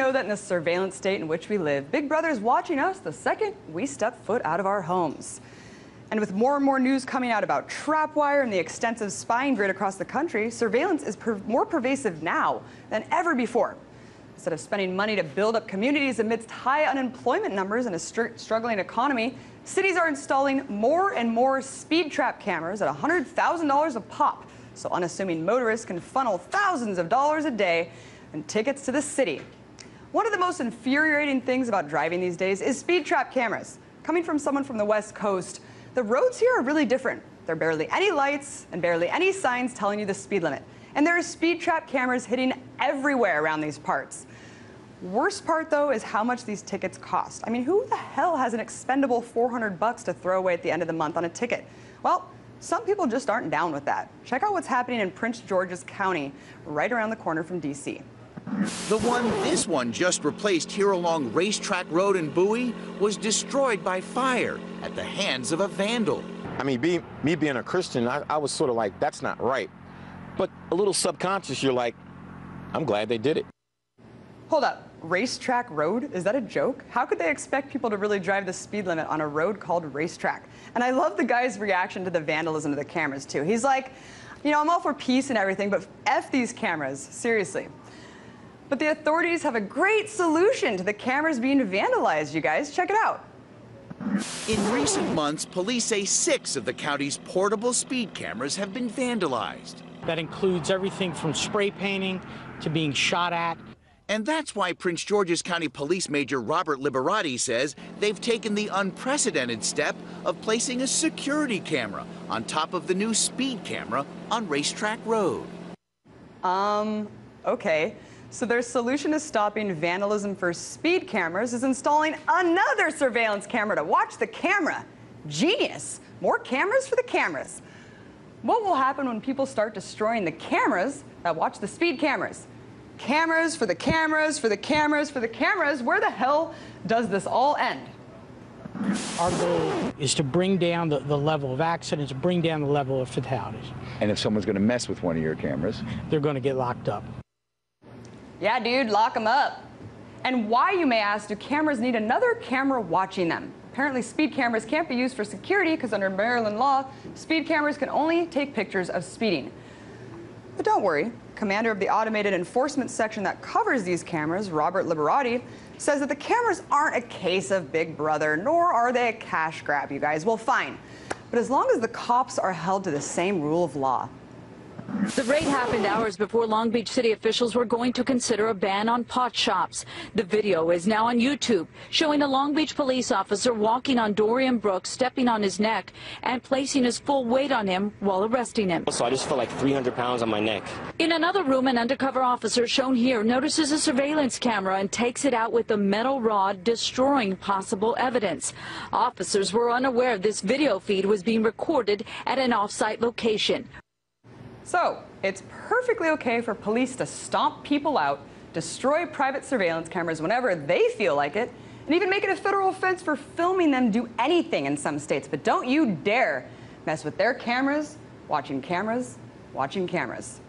know that in the surveillance state in which we live, Big Brother is watching us the second we step foot out of our homes. And with more and more news coming out about trapwire and the extensive spying grid across the country, surveillance is more pervasive now than ever before. Instead of spending money to build up communities amidst high unemployment numbers and a struggling economy, cities are installing more and more speed trap cameras at $100,000 a pop, so unassuming motorists can funnel thousands of dollars a day in tickets to the city. One of the most infuriating things about driving these days is speed trap cameras. Coming from someone from the West Coast, the roads here are really different. There are barely any lights and barely any signs telling you the speed limit. And there are speed trap cameras hitting everywhere around these parts. Worst part, though, is how much these tickets cost. I mean, who the hell has an expendable $400 to throw away at the end of the month on a ticket? Well, some people just aren't down with that. Check out what's happening in Prince George's County, right around the corner from D.C. This one just replaced here along Racetrack Road in Bowie was destroyed by fire at the hands of a vandal. I mean, me being a Christian, I was sort of like, that's not right. But a little subconscious, you're like, I'm glad they did it. Hold up. Racetrack Road? Is that a joke? How could they expect people to really drive the speed limit on a road called Racetrack? And I love the guy's reaction to the vandalism of the cameras, too. He's like, you know, I'm all for peace and everything, but F these cameras, seriously. But the authorities have a great solution to the cameras being vandalized, you guys. Check it out. In recent months, police say 6 of the county's portable speed cameras have been vandalized. That includes everything from spray painting to being shot at. And that's why Prince George's County Police Major Robert Liberati says they've taken the unprecedented step of placing a security camera on top of the new speed camera on Racetrack Road. Okay. So their solution to stopping vandalism for speed cameras is installing another surveillance camera to watch the camera. Genius. More cameras for the cameras. What will happen when people start destroying the cameras that watch the speed cameras? Cameras for the cameras, for the cameras, for the cameras. Where the hell does this all end? Our goal is to bring down the level of accidents, bring down the level of fatalities. And if someone's going to mess with one of your cameras, they're going to get locked up. Yeah, dude, lock them up. And why, you may ask, do cameras need another camera watching them? Apparently, speed cameras can't be used for security because under Maryland law, speed cameras can only take pictures of speeding. But don't worry. Commander of the Automated Enforcement Section that covers these cameras, Robert Liberati, says that the cameras aren't a case of Big Brother, nor are they a cash grab, you guys. Well, fine. But as long as the cops are held to the same rule of law. The raid happened hours before Long Beach city officials were going to consider a ban on pot shops. The video is now on YouTube, showing a Long Beach police officer walking on Dorian Brooks, stepping on his neck, and placing his full weight on him while arresting him. So I just feel like 300 pounds on my neck. In another room, an undercover officer shown here notices a surveillance camera and takes it out with a metal rod, destroying possible evidence. Officers were unaware this video feed was being recorded at an off-site location. So, it's perfectly okay for police to stomp people out, destroy private surveillance cameras whenever they feel like it, and even make it a federal offense for filming them do anything in some states. But don't you dare mess with their cameras, watching cameras, watching cameras.